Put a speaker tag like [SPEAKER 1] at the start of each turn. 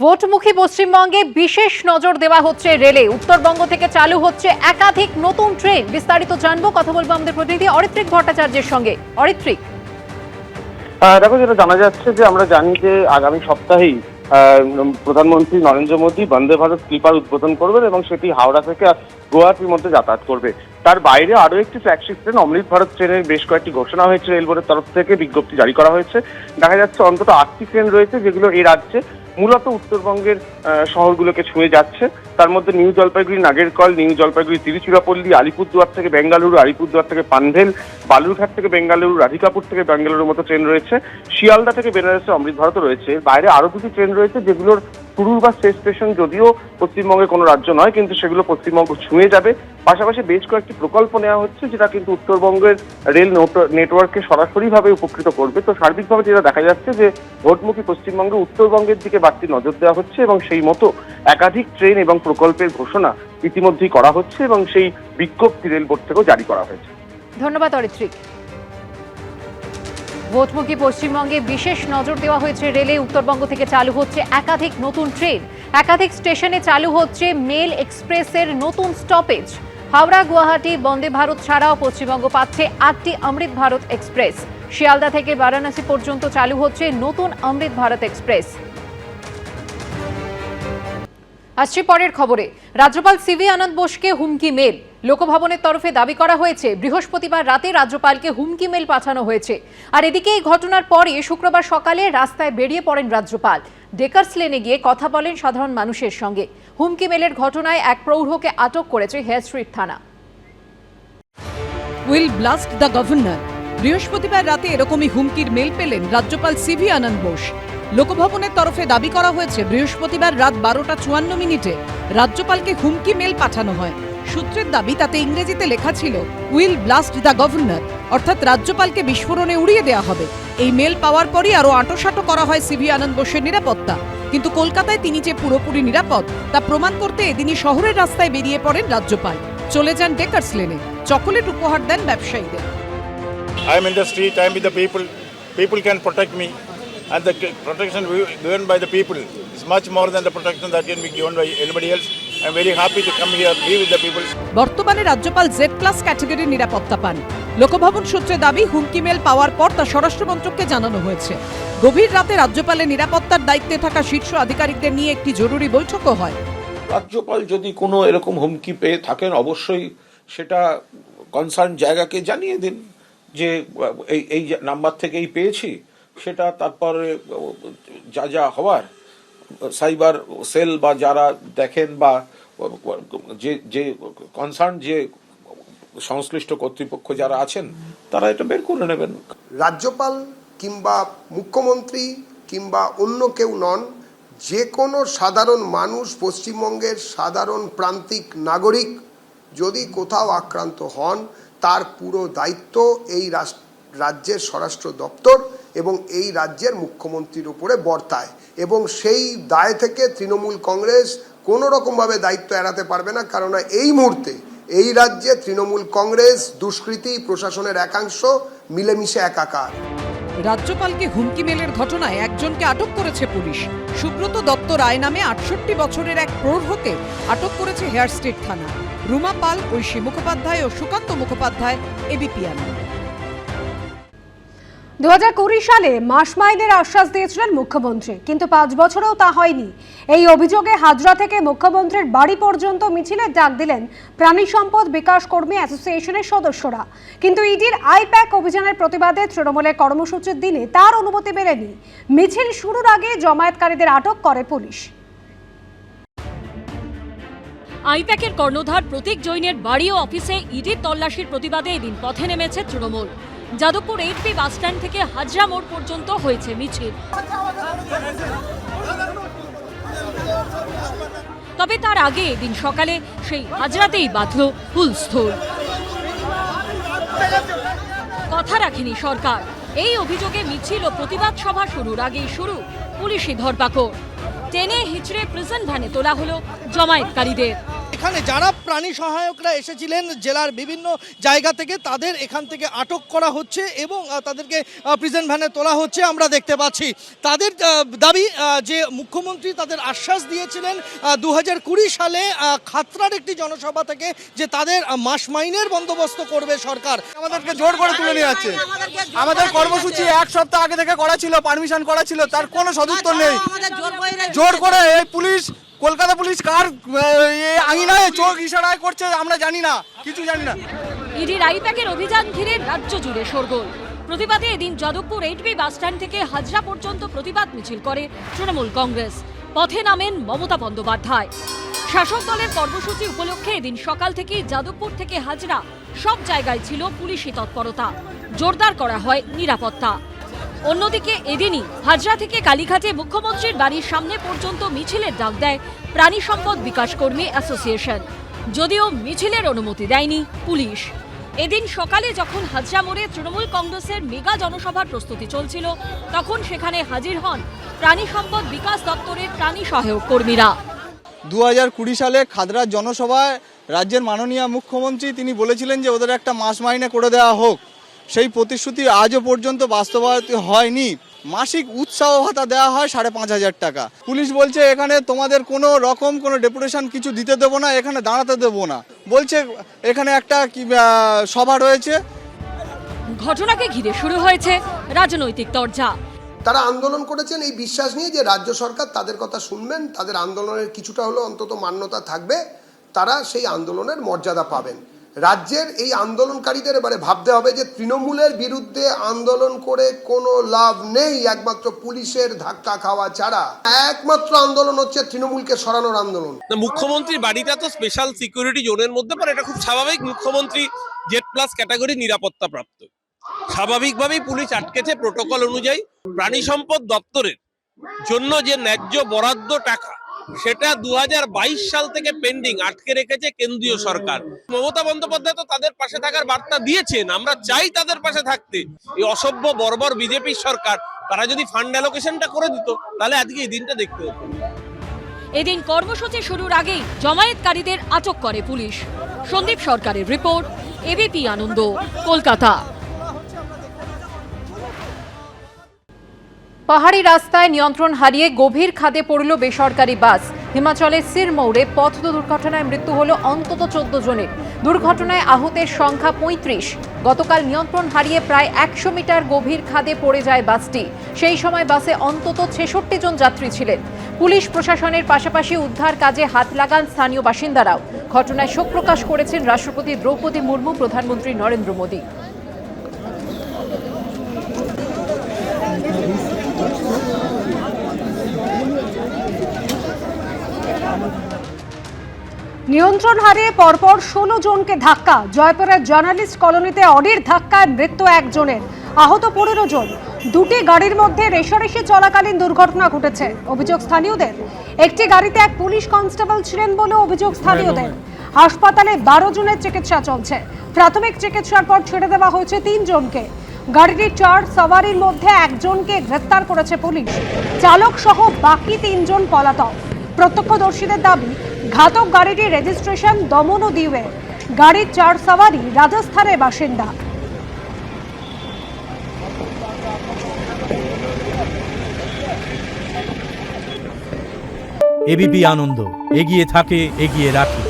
[SPEAKER 1] ভোটমুখী পশ্চিমবঙ্গে বিশেষ নজর দেওয়া হচ্ছে রেলে। উত্তরবঙ্গ থেকে চালু হচ্ছে একাধিক নতুন ট্রেন। বিস্তারিত জানবো, কথা বলবো আমাদের প্রতিনিধি অরিত্রিক ভট্টাচার্যের সঙ্গে। অরিত্রিক,
[SPEAKER 2] দেখো, যেটা জানা যাচ্ছে যে আমরা জানি যে আগামী সপ্তাহেই প্রধানমন্ত্রী নরেন্দ্র মোদী বন্দে ভারত স্লিপার উদ্বোধন করবেন এবং সেটি হাওড়া থেকে গুয়াহাটির মধ্যে যাতায়াত করবে। তার বাইরে আরো একটি ফ্ল্যাগশিপ ট্রেন অমৃত ভারত ট্রেনের বেশ কয়েকটি ঘোষণা হয়েছে, রেল বোর্ডের তরফ থেকে বিজ্ঞপ্তি জারি করা হয়েছে। দেখা যাচ্ছে অন্তত 8টি ট্রেন রয়েছে যেগুলো এই রাজ্যে মূলত উত্তরবঙ্গের শহরগুলোকে ছুঁয়ে যাচ্ছে। তার মধ্যে নিউ জলপাইগুড়ি নাগেরকল, নিউ জলপাইগুড়ি তিরুচিরাপল্লী, আলিপুরদুয়ার থেকে বেঙ্গালুরু, আলিপুরদুয়ার থেকে পানভেল, বালুরঘাট থেকে বেঙ্গালুরু, রাধিকাপুর থেকে বেঙ্গালুরুর মতো ট্রেন রয়েছে। শিয়ালদা থেকে বেনারসে অমৃত ভারতও রয়েছে। বাইরে আরো দুটি ট্রেন রয়েছে যেগুলোর শুরুর বা শেষ স্টেশন যদিও পশ্চিমবঙ্গের কোনো রাজ্য নয়, কিন্তু সেগুলো পশ্চিমবঙ্গ ছুঁয়ে যাবে। পাশাপাশি বেশ কয়েকটি প্রকল্প নেওয়া হচ্ছে যেটা কিন্তু উত্তরবঙ্গের রেল নেটওয়ার্ককে সরাসরিভাবে উপকৃত করবে। তো সার্বিকভাবে যেটা দেখা যাচ্ছে যে ভোটমুখী পশ্চিমবঙ্গে উত্তরবঙ্গের দিকে বাড়তি নজর দেওয়া হচ্ছে এবং সেই মতো একাধিক ট্রেন এবং প্রকল্পের ঘোষণা ইতিমধ্যেই করা হচ্ছে এবং সেই বিজ্ঞপ্তি রেল বোর্ড থেকেও জারি করা হয়েছে।
[SPEAKER 1] ধন্যবাদ অরিত্রিক। ভোটমুখী পশ্চিমবঙ্গে বিশেষ নজর দেওয়া হয়েছে রেলে। উত্তরবঙ্গ থেকে চালু হচ্ছে একাধিক নতুন ট্রেন। একাধিক স্টেশনে চালু হচ্ছে মেল এক্সপ্রেসের নতুন স্টপেজ। হাওড়া গুয়াহাটি বন্দে ভারত ছাড়াও পশ্চিমবঙ্গ পাচ্ছে 8টি অমৃত ভারত এক্সপ্রেস। শিয়ালদা থেকে বারাণসী পর্যন্ত চালু হচ্ছে নতুন অমৃত ভারত এক্সপ্রেস। আসছে পরের খবরে। রাজ্যপাল সিভি আনন্দ বোসকে হুমকি মেল। লোকভবনের তরফে দাবি করা হয়েছে বৃহস্পতিবার রাতে রাজ্যপালকে হুমকি মেল পাঠানো হয়েছে। আর এদিকে এই ঘটনার পরে শুক্রবার সকালে রাস্তায় বেরিয়ে পড়েন রাজ্যপাল। ডেকার্স লেনে গিয়ে কথা বলেন সাধারণ মানুষের সঙ্গে। হুমকি মেলের ঘটনায় এক প্রৌঢ়কে আটক করেছে হেয়ার স্ট্রিট থানা।
[SPEAKER 3] Will blast the governor. বৃহস্পতিবার রাতে এরকমই হুমকির মেল পেলেন রাজ্যপাল সিভি আনন্দ বোস। লোকভবনের তরফে দাবি করা হয়েছে বৃহস্পতিবার রাত 12:54 রাজ্যপালকে হুমকি মেল পাঠানো হয়। সূত্রের দাবি তাতে ইংরেজিতে লেখা ছিল উইল ব্লাস্ট দ্য গভর্নর, অর্থাৎ রাজ্যপালকে বিস্ফোরণে উড়িয়ে দেওয়া হবে। এই মেল পাওয়ার পরই আরও আঁটোসাঁটো করা হয় সিভি আনন্দ বোসের নিরাপত্তা। কিন্তু কলকাতায় তিনি যে পুরোপুরি নিরাপদ তা প্রমাণ করতে এদিনই শহরের রাস্তায় বেরিয়ে পড়েন রাজ্যপাল। চলে যান ডেকার্স লেনে। চকোলেট উপহার দেন ব্যবসায়ীদের।
[SPEAKER 4] I am in the street, I am with the people. People can protect me, and the protection given by the people is much more than the protection that can be given by anybody else. I am very happy to come here, be with the people.
[SPEAKER 3] বর্তমানে রাজ্যপাল Z+ ক্যাটাগরির নিরাপত্তা পান। লোকভবন সূত্রে দাবি হুমকি mail পাওয়ার পর তা স্বরাষ্ট্রমন্ত্রককে জানানো হয়েছে। গভীর রাতে রাজ্যপালের নিরাপত্তার দায়িত্বে থাকা শীর্ষ আধিকারিকদের নিয়ে একটি জরুরি বৈঠকও হয়।
[SPEAKER 5] রাজ্যপাল যদি কোনো এরকম হুমকি পেয়ে থাকেন অবশ্যই সেটা কনসার্ন জায়গাকে জানিয়ে দিন যে এই নাম্বার থেকেই পেয়েছি। সেটা তারপরে যা যা হওয়ার সাইবার সেল বা যারা দেখেন বা যে কনসার্ন যে সংশ্লিষ্ট কর্তৃপক্ষ যারা আছেন তারা এটা বের করে নেবেন।
[SPEAKER 6] রাজ্যপাল কিংবা মুখ্যমন্ত্রী কিংবা অন্য কেউ নন, যে কোনো সাধারণ মানুষ, পশ্চিমবঙ্গের সাধারণ প্রান্তিক নাগরিক যদি কোথাও আক্রান্ত হন তার পুরো দায়িত্ব এই রাজ্যের স্বরাষ্ট্র দপ্তর এবং এই রাজ্যের মুখ্যমন্ত্রীর উপরে বর্তায় এবং সেই দায় থেকে তৃণমূল কংগ্রেস কোনো রকমভাবে দায়িত্ব এড়াতে পারবে না। কারণ এই মুহূর্তে এই রাজ্যে তৃণমূল কংগ্রেস, দুষ্কৃতী, প্রশাসনের একাংশ মিলেমিশে একাকার।
[SPEAKER 3] রাজ্যপালকে হুমকি মেলের ঘটনায় একজনকে আটক করেছে পুলিশ। সুব্রত দত্ত রায় নামে 68 বছরের এক প্রৌঢ়কে আটক করেছে হেয়ার স্ট্রিট থানা। রুমা পাল, ঐশী মুখোপাধ্যায় ও সুকান্ত মুখোপাধ্যায়, এবিপি আনন্দ।
[SPEAKER 7] 2020 সালে মাস মাইনের আশ্বাস দিয়েছিলেন মুখ্যমন্ত্রী, কিন্তু 5 বছরেও তা হয়নি। এই অভিযোগে হাজরা থেকে মুখ্যমন্ত্রীর বাড়ি পর্যন্ত মিছিলের ডাক দিলেন প্রাণী সম্পদ বিকাশ কর্মী অ্যাসোসিয়েশনের সদস্যরা। কিন্তু ইডির আইপ্যাক অভিযানের প্রতিবাদে তৃণমূলের কর্মসূচির দিনে তার অনুমতি মেলেনি। মিছিল শুরুর আগে জমায়েতকারীদের আটক করে পুলিশ।
[SPEAKER 8] আইপ্যাকের কর্ণধার প্রতীক জৈনের বাড়ি ও অফিসে ইডির তল্লাশির প্রতিবাদে এদিন পথে নেমেছে তৃণমূল। যাদবপুর 8B বাসস্ট্যান্ড থেকে হাজরা মোড় পর্যন্ত হয়েছে মিছিল। তবে তার আগে এদিন সকালে সেই হাজরাতেই বাঁধল হুলস্থুল। কথা রাখেনি সরকার। এই অভিযোগে মিছিল ও প্রতিবাদ সভা শুরুর আগেই শুরু পুলিশি ধরপাকড়। টেনে হিচড়ে প্রিজন ভ্যানে তোলা হলো জমায়েতকারীদের।
[SPEAKER 9] এখানে যারা প্রাণী সহায়করা এসেছিলেন জেলার বিভিন্ন জায়গা থেকে, তাদের এখান থেকে আটক করা হচ্ছে এবং তাদেরকে প্রিজন ভ্যানে তোলা হচ্ছে আমরা দেখতে পাচ্ছি। তাদের দাবি যে মুখ্যমন্ত্রী তাদের আশ্বাস দিয়েছিলেন 2020 সালে খাতড়ার একটি জনসভা থেকে যে তাদের মাস মাইনের বন্দোবস্ত করবে সরকার।
[SPEAKER 10] আমাদেরকে জোর করে তুলে নিয়ে যাচ্ছে। আমাদের কর্মসূচি এক সপ্তাহ আগে থেকে করা ছিল, পারমিশন করা ছিল, তার কোনো সদুত্তর নেই। জোর করে এই পুলিশ, কলকাতা পুলিশ কার আঙিনায় চোখ ইশারায় করছে আমরা জানি না, কিছু জানি না।
[SPEAKER 8] ইডির আইপ্যাকের অভিযান ঘিরে রাজ্য জুড়ে শোরগোল। প্রতিবাদে এদিন যাদবপুর 8B বাসস্ট্যান্ড থেকে হাজরা পর্যন্ত প্রতিবাদ মিছিল করে তৃণমূল কংগ্রেস। পথে নামেন মমতা বন্দ্যোপাধ্যায়। শাসক দলের কর্মসূচি উপলক্ষে এদিন সকাল থেকে যাদবপুর থেকে হাজরা সব জায়গায় ছিল পুলিশি তৎপরতা, জোরদার করা হয় নিরাপত্তা। অন্যদিকে এদিনই হাজরা থেকে কালীঘাটে মুখ্যমন্ত্রীর বাড়ির সামনে পর্যন্ত মিছিলের ডাক দেয় প্রাণী সম্পদ বিকাশ কর্মী অ্যাসোসিয়েশন, যদিও মিছিলের অনুমতি দেয়নি পুলিশ। এদিন সকালে যখন হাজরা মোড়ে তৃণমূল কংগ্রেসের মেগা জনসভার প্রস্তুতি চলছিল, তখন সেখানে হাজির হন প্রাণী সম্পদ বিকাশ দপ্তরের প্রাণী সহায়ক কর্মীরা।
[SPEAKER 10] 2020 সালে খাতড়ার জনসভায় রাজ্যের মাননীয় মুখ্যমন্ত্রী তিনি বলেছিলেন যে ওদের একটা মাস মাইনে করে দেওয়া হোক। সেই প্রতিশ্রুতি আজও পর্যন্ত বাস্তবায়িত হয়নি। মাসিক উৎসাহ ভাতা দেওয়া হয় 5,500 টাকা। পুলিশ বলছে এখানে তোমাদের কোনো রকম কোনো ডেপুটেশন কিছু দিতে দেবো না, এখানে দাঁড়াতে দেবো না। বলছে এখানে একটা সভা রয়েছে।
[SPEAKER 8] ঘটনাকে ঘিরে শুরু হয়েছে রাজনৈতিক তরজা।
[SPEAKER 6] তারা আন্দোলন করেছেন এই বিশ্বাস নিয়ে যে রাজ্য সরকার তাদের কথা শুনবেন, তাদের আন্দোলনের কিছুটা হলেও অন্তত মান্যতা থাকবে, তারা সেই আন্দোলনের মর্যাদা পাবেন। রাজ্যের এই আন্দোলনকারীদের এবারে ভাবতে হবে যে তৃণমূলের বিরুদ্ধে আন্দোলন করে কোনো লাভ নেই, একমাত্র পুলিশের ধাক্কা খাওয়া ছাড়া। একমাত্র আন্দোলন হচ্ছে তৃণমূলকে সরানোর আন্দোলন।
[SPEAKER 11] মুখ্যমন্ত্রীর বাড়িটা তো স্পেশাল সিকিউরিটি জোনের মধ্যে পড়ে, এটা খুব স্বাভাবিক। মুখ্যমন্ত্রী Z+ ক্যাটাগরি নিরাপত্তা প্রাপ্ত, স্বাভাবিকভাবেই পুলিশ আটকেছে প্রোটোকল অনুযায়ী। প্রাণী সম্পদ দপ্তরের জন্য যে ন্যায্য বরাদ্দ টাকা, সেটা 2022 সাল থেকে পেন্ডিং আটকে রেখেছে কেন্দ্রীয় সরকার। মমতা বন্দ্যোপাধ্যায় তো তাদের পাশে থাকার বার্তা দিয়েছেন, আমরা চাই তাদের পাশে থাকতে। এই অসভ্য বর্বর বিজেপির সরকার, তারা যদি ফান্ড অ্যালোকেশনটা করে দিত, তাহলে আজকে এই দিনটা দেখতে হতো।
[SPEAKER 8] এদিন কর্মসূচি শুরুর আগেই জমায়েতকারীদের আটক করে পুলিশ। সন্দীপ সরকারের রিপোর্ট, ABP আনন্দ, কলকাতা।
[SPEAKER 1] পাহাড়ি রাস্তায় নিয়ন্ত্রণ হারিয়ে গভীর খাদে পড়ল বেসরকারি বাস। হিমাচলের সিরমৌরে পথ দুর্ঘটনায় মৃত্যু হলো অন্তত 14 জনের। দুর্ঘটনায় আহতের সংখ্যা 35। গতকাল নিয়ন্ত্রণ হারিয়ে প্রায় 100 মিটার গভীর খাদে পড়ে যায় বাসটি। সেই সময় বাসে অন্তত 66 জন যাত্রী ছিলেন। পুলিশ প্রশাসনের পাশাপাশি উদ্ধার কাজে হাত লাগান স্থানীয় বাসিন্দারাও। ঘটনায় শোক প্রকাশ করেছেন রাষ্ট্রপতি দ্রৌপদী মুর্মু, প্রধানমন্ত্রী নরেন্দ্র মোদী।
[SPEAKER 7] নিয়ন্ত্রণ হারিয়ে পরপর 16 জনকে ধাক্কা। জয়পুরের জার্নালিস্ট কলোনিতে অডির ধাক্কায় মৃত্যু একজনের, আহত 15 জন। দুটি গাড়ির মধ্যে রেষারেষি চলাকালীন দুর্ঘটনা ঘটেছে, অভিযোগ স্থানীয়দের। একটি গাড়িতে এক পুলিশ কনস্টেবল ছিলেন বলে অভিযোগ স্থানীয়দের। হাসপাতালে 12 জনের চিকিৎসা চলছে। প্রাথমিক চিকিৎসার পর ছেড়ে দেওয়া হয়েছে 3 জনকে। গাড়িটির 4 সওয়ারির মধ্যে একজনকে গ্রেফতার করেছে পুলিশ। চালক সহ বাকি 3 জন পলাতক। প্রত্যক্ষদর্শীদের দাবি, ঘাতক গাড়িটির রেজিস্ট্রেশন দমন ও দিউয়ে। গাড়ির 4 সওয়ারি রাজস্থানের বাসিন্দা।
[SPEAKER 12] ABP আনন্দ, এগিয়ে থাকে, এগিয়ে রাখে।